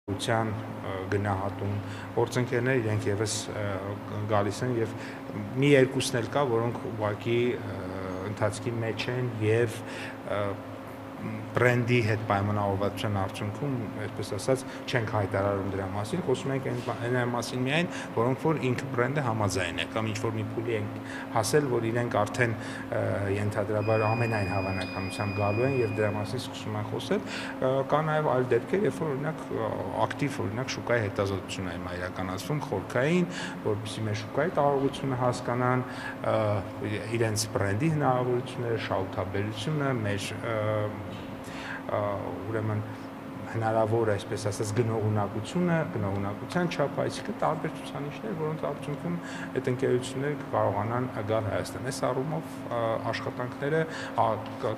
գնահատում գործընկերներ իրենք եւս գալիս են եւ մի երկուսն էլ կա, որոնք ուղղակի ընթացքի մեջ են եւ բրենդի հետ պայմանավորվածության արդյունքում, այսպես ասած, չենք հայտարարում դրա մասին, խոսում ենք այն մասին միայն, որոնք որ ինքը բրենդը համաձայն է, կամ ինչ-որ մի փուլի ենք հասել, որ իրենք արդեն ենթադրաբար ամենայն հավանականությամբ գալու են եւ դրա մասին սկսում են խոսել, կա նաեւ այլ դեպքեր, երբ որ օրինակ ակտիվ օրինակ շուկայի հետազոտություն է իրականացվում խորքային, որպեսզի մեր շուկայի տարողությունը հասկանան, իրենց բրենդի հնարավորությունները, շահութաբերությունը, մեր ուրեմն հնարավոր այսպես ասած գնողունակության չափ, այսինքն տարբեր ցուցանիշներ, որոնց արդյունքում այդ ընկերությունները կարողանան գալ Հայաստան։ Այս առումով աշխատանքները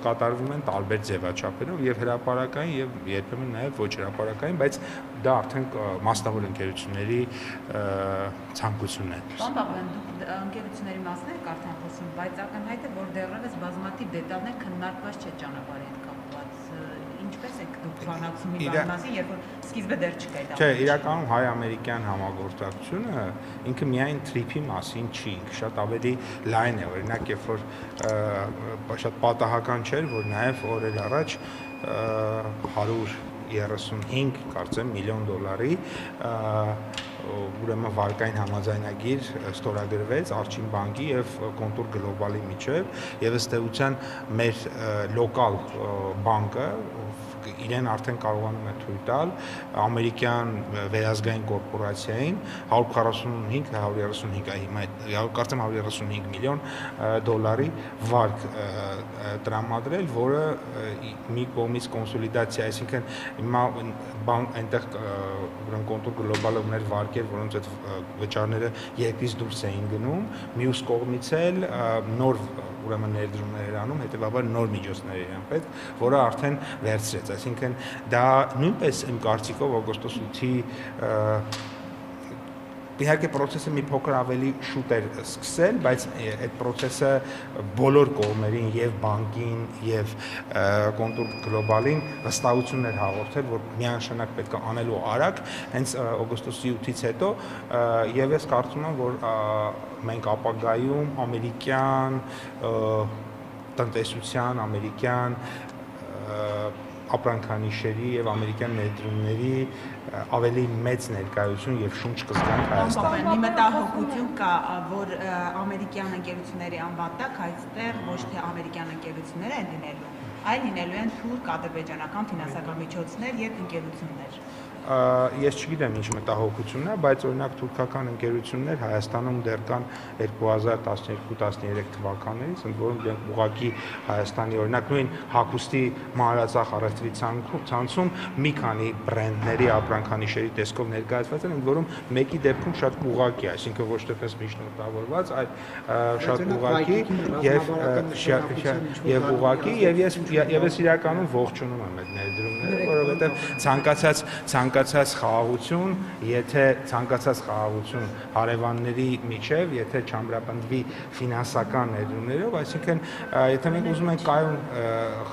կատարվում են տարբեր ձևաչափերով եւ հրապարակային եւ երբեմն նաեւ ոչ հրապարակային, բայց դա արդեն մասնավոր ընկերությունների ցանկությունն է։ Պարոն Բաղրամյան, դուք ընկերությունների մասն եք արդեն խոսում, բայց ակնհայտ է, որ դեռևս բազմաթիվ դետալներ քննարկված չէ ճանապարհի հետ կապված։ Ինչպես եք դուք բանակցում մի բանի մասին, երբ որ սկիզբը դեռ չկա դա։ Չէ, իրականում հայ-ամերիկյան համագործակցությունը ինքը միայն թրիփի մասին չի, ինքը շատ ավելի լայն է, օրինակ, երբ որ շատ պատահական չէր, որ նաև օրեր առաջ 135, կարծեմ, միլիոն դոլարի ուրեմն վարկային համաձայնագիր ստորագրվեց Արջին բանկի եւ Կոնտուր գլոբալի միջեւ եւ ըստ էության մեր լոկալ բանկը իրեն արդեն կարողանում է թույլ տալ ամերիկյան վերազգային կորպորացիային 135 միլիոն դոլարի վարկ տրամադրել, որը մի կողմից կոնսոլիդացիա, այսինքն հիմա այնտեղ Կոնտուր գլոբալը ուներ վարկեր, որոնց այդ վճարները երկրից դուրս էին գնում, մյուս կողմից էլ նոր ուրեմն ներդրումներ անում, հետեւաբար նոր միջոցներ իրեն պետք, որը արդեն վերցրեց, այսինքն դա նույնպես իմ կարծիքով օգոստոս 8-ի իհարկե process-ը մի փոքր ավելի շուտ էր սկսել, բայց այդ process-ը բոլոր կողմերին եւ բանկին եւ Կոնտուր գլոբալին վստահություն էր հաղորդել, որ միանշանակ պետք է անելու արագ, հենց օգոստոսի 8-ից հետո եւ ես կարծում եմ, որ մենք ապագայում ամերիկյան տնտեսության, ամերիկյան ապրանքանիշերի եւ ամերիկյան ներդրումների ավելի մեծ ներկայություն եւ շունչ կզգանք Հայաստանում։ Մի մտահոգություն կա, որ ամերիկյան ընկերությունների անվան տակ այստեղ ոչ թե ամերիկյան ընկերություններ են լինելու, այլ լինելու են թուրք, ադրբեջանական ֆինանսական միջոցներ եւ ընկերություններ։ Ես չգիտեմ ինչ մտահոգությունն է, բայց օրինակ թուրքական ընկերություններ Հայաստանում դեռ կան 2012-13 թվականներից, ընդ որում դրանք ուղղակի Հայաստանի օրինակ նույն հագուստի մանրածախ առևտրի ցանցում մի քանի բրենդների ապրանքանիշերի տեսքով ներկայացված են, ընդ որում մեկի դեպքում շատ ուղղակի է, այսինքն ոչ թե պես միջնորդավորված, այլ շատ ուղղակի եւ ուղղակի եւ ես իրականում ողջունում եմ այդ ներդրումները, որովհետեւ ցանկացած խաղաղություն, եթե ցանկացած խաղաղություն հարևանների միջև, եթե չամրապնդվի ֆինանսական ներդրումներով, այսինքն եթե մենք ուզում ենք կայուն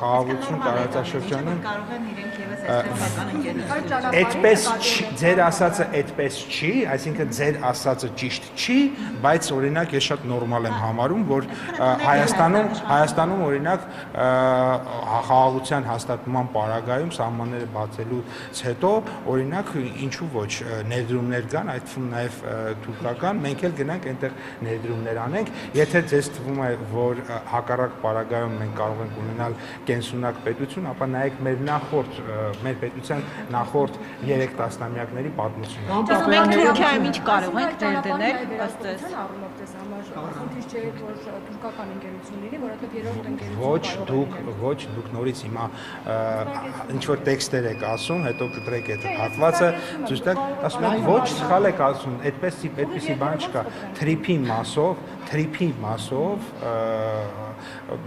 խաղաղություն տարածաշրջանում, կարող են իրենք եւս այսպես ընկերություններ։ Այդպես ձեր ասածը այդպես չի, այսինքն ձեր ասածը ճիշտ չի, բայց օրինակ ես շատ նորմալ եմ համարում, որ Հայաստանում օրինակ խաղաղության հաստատման պարագայում սահմանները բացելուց հետո օրինակ ինչու ոչ ներդրումներ կան, այդ թվում նաև թուրքական, մենք էլ գնանք այնտեղ ներդրումներ անենք, եթե ձեզ թվում է, որ հակառակ պարագայում մենք կարող ենք ունենալ կենսունակ պետություն, ապա նայեք մեր պետության նախորդ 3 տասնամյակների պատմությունը։ Մենք Թուրքիայում ինչ կարող ենք ներդնել, ըստ էս խնդիր չէ, որ թուրքական ընկերությունների, որովհետև երրորդ ընկերություն ոչ դուք նորից հիմա ինչ որ տեքստեր եք ասում, հետո կտրեք այդ հատվածը, ցույց տակ, ասում եք ոչ սխալ եք ասում, այդպեսի բան չկա, թրիփի մասով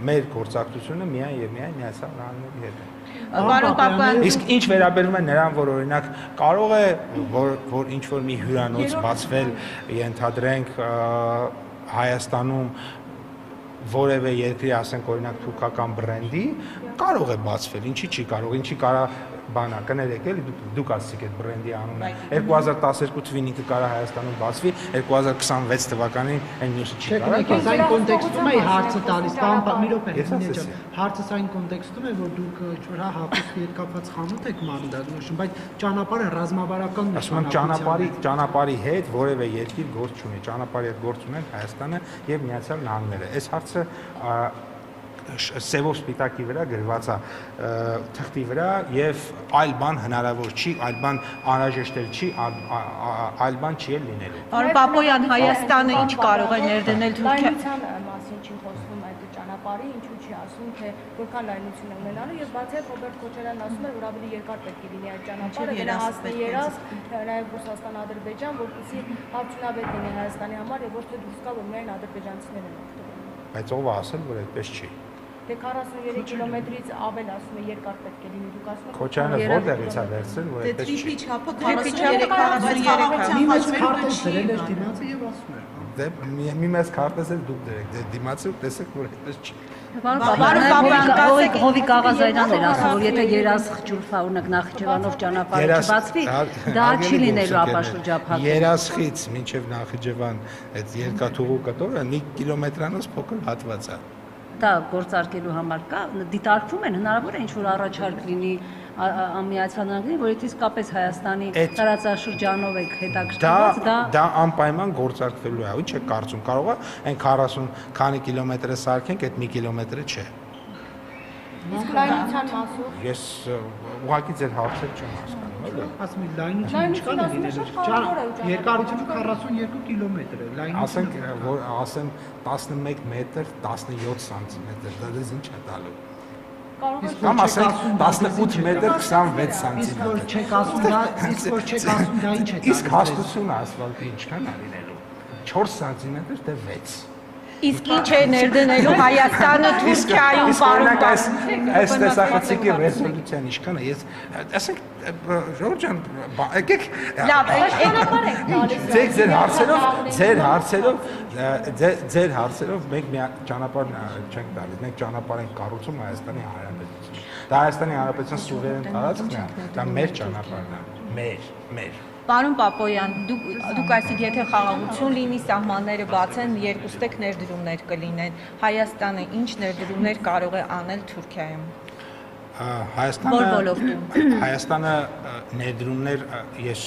մեր գործակցությունը միայն եւ միայն Միացյալ Նահանգների հետ է։ Պարոն Պապյան, իսկ ինչ վերաբերում է նրան, որ օրինակ կարող է որ ինչ որ մի հյուրանոց բացվել, ենթադրենք Հայաստանում որևէ երկրի, ասենք օրինակ թուրքական բրենդի, կարող է բացվել, ինչի չի կարող, ինչի կարա բանա, կներեք էլի դուք ասացիք այդ բրենդի անունը 2012 թվականին կարա Հայաստանում բացվի, 2026 թվականին այն մյուսը չի կարա։ Այն կոնտեքստում է հարցը տալիս, մի րոպե, հարցը այն կոնտեքստում է, որ դուք չորա հապուստ երկկապված խանութ եք մանդատնոշում, բայց ճանապարհը ռազմավարական ճանապարհի հետ որևէ երկիր գործ չունի, ճանապարհի հետ գործ ունեն Հայաստանը եւ Միացյալ Նահանգները։ Այս հարցը սևով սպիտակի վրա գրված է թղթի վրա եւ այլ բան հնարավոր չի, այլ բան անհրաժեշտ չի, այլ բան չի լինելու։ Պարոն Պապոյան, Հայաստանը ինչ կարող է ներդնել Թուրքիա մասին չի խոսվում այդ ճանապարհի, ինչու չի ասում, թե որքան լայնություն է ունենալու եւ բացի այդ Ռոբերտ Քոչարյանն ասում է, որ ավելի երկար պետք է լինի այդ ճանապարհը, գնահատի երազ, նաեւ Ռուսաստան-Ադրբեջան, որպեսզի արդյունավետ լինի Հայաստանի համար եւ ոչ թե դուրս գա, որ միայն ադրբեջանցիներն են օգտվում։ Բայց ով է ասել, որ այդպես չի։ Դե 43 կիլոմետրից ավել ասում է երկար պետք է լինի, դուք ասում եք Քոչարյանը որտեղից է վերցրել, որ այդպես չի։ Տրիպի չափը 43 մի մեծ քարտեզ էլ դուք դրեք, դիմացի ու տեսեք, որ այդպես չի։ Հովիկ Աղազարյանն էր ասում, որ եթե երասխջուրֆա օրինակ Նախիջևանով ճանապարհը չբացվի, դա չի լինելու ապաշրջափակ։ Երասխից մինչև Նախիջևան այդ երկաթուղու կտորը 1 կիլոմետրանոց փոքր հատված է։ Դա գործարկելու համար կա, դիտարկվում են, հնարավոր է ինչ-որ առաջարկ լինի Միացյալ Նահանգների, որ իսկապես Հայաստանի տարածաշրջանով եք հետաքրքրված, դա անպայման գործարկվելու է, ինչ է կարծում, կարող է այն 40 քանի կիլոմետրը սարքենք, այդ 1 կիլոմետրը չէ։ Իսկ լայնության մասով Ես ուղղակի ձեր հարցերը չեմ հասկանում, էլի։ ասում եմ լայնությունը ինչքան է լինելու։ Երկարությունը 42 կիլոմետր է, լայնությունը ասեմ 11 մետր, 17 սանտիմետր, դա դες ինչ է տալու։ Կամ ասենք 18 մետր 26 սանտիմետր։ Իսկ որ չեք ասում դա, ինչ է տալու։ Իսկ հաստությունը ասֆալտի ինչքան է լինելու։ 4 սանտիմետր թե 6։ Իսկ ինչ է ներդնելու Հայաստանը Թուրքիայում, պարոն այս տեսախցիկի ռեզոլյուցիան ինչքան է, ես ասենք Ժորժ ջան, եկեք լավ, ձեր հարցերով մենք մի ճանապարհ չենք տալիս, մենք ճանապարհ ենք կառուցում Հայաստանի Հանրապետություն։ Դա Հայաստանի Հանրապետության սուվերեն տարածքն է, դա մեր ճանապարհն է, մեր Պարոն Պապոյան, դուք այսինքն եթե խաղաղություն լինի, սահմանները բացեն, երկուստեք ներդրումներ կլինեն, Հայաստանը ինչ ներդրումներ կարող է անել Թուրքիայում։ Հայաստանը ներդրումներ ես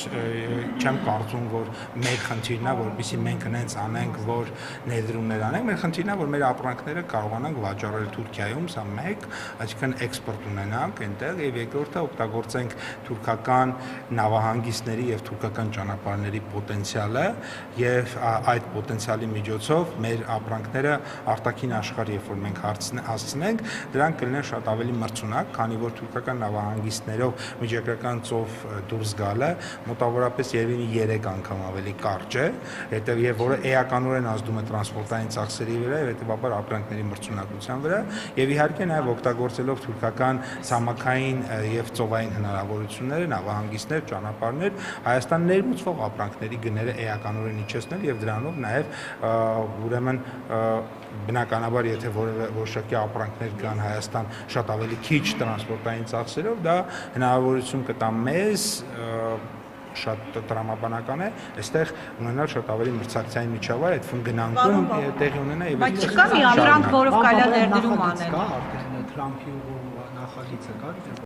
չեմ կարծում, որ մեր խնդիրն է, որովհետեւ մենք հենց անենք, որ ներդրումներ անենք, մեր խնդիրն է, որ մեր ապրանքները կարողանանք վաճառել Թուրքիայում, սա մեկ, այսինքն էքսպորտ ունենանք այնտեղ, եւ երկրորդը օգտագործենք թուրքական նավահանգիստների եւ թուրքական ճանապարհների պոտենցիալը եւ այդ պոտենցիալի միջոցով մեր ապրանքները արտաքին աշխարհ, երբ որ մենք հասցնենք, դրանք կլինեն շատ ավելի մրցունակ, քանի որ թուրքական նավահանգիստներով միջակայական ծով դուրս գալը մոտավորապես երևի 3 անգամ ավելի կարճ է, եւ որը էականորեն ազդում է տրանսպորտային ծախսերի վրա եւ հետեւաբար ապրանքների մրցունակության վրա եւ իհարկե նաեւ օգտագործելով թուրքական ցամաքային եւ ծովային հնարավորությունները, նավահանգիստներ, ճանապարհներ, Հայաստան ներմուծվող ապրանքների գները էականորեն իջեցնել եւ դրանով նաեւ ուրեմն բնականաբար եթե որևէ որոշակի ապրանքներ գան Հայաստան շատ ավելի քիչ տրանսպորտային ծախսերով, դա հնարավորություն կտա մեզ շատ տրամաբանական է, այստեղ ունենալ շատ ավելի մրցակցային միջավայր, այդ գնանկում տեղի ունենա եւ բայց չկա մի ապրանք, որով կարելի է ներդրում անել։ Կա արդեն Թրամփի նախագիծը կա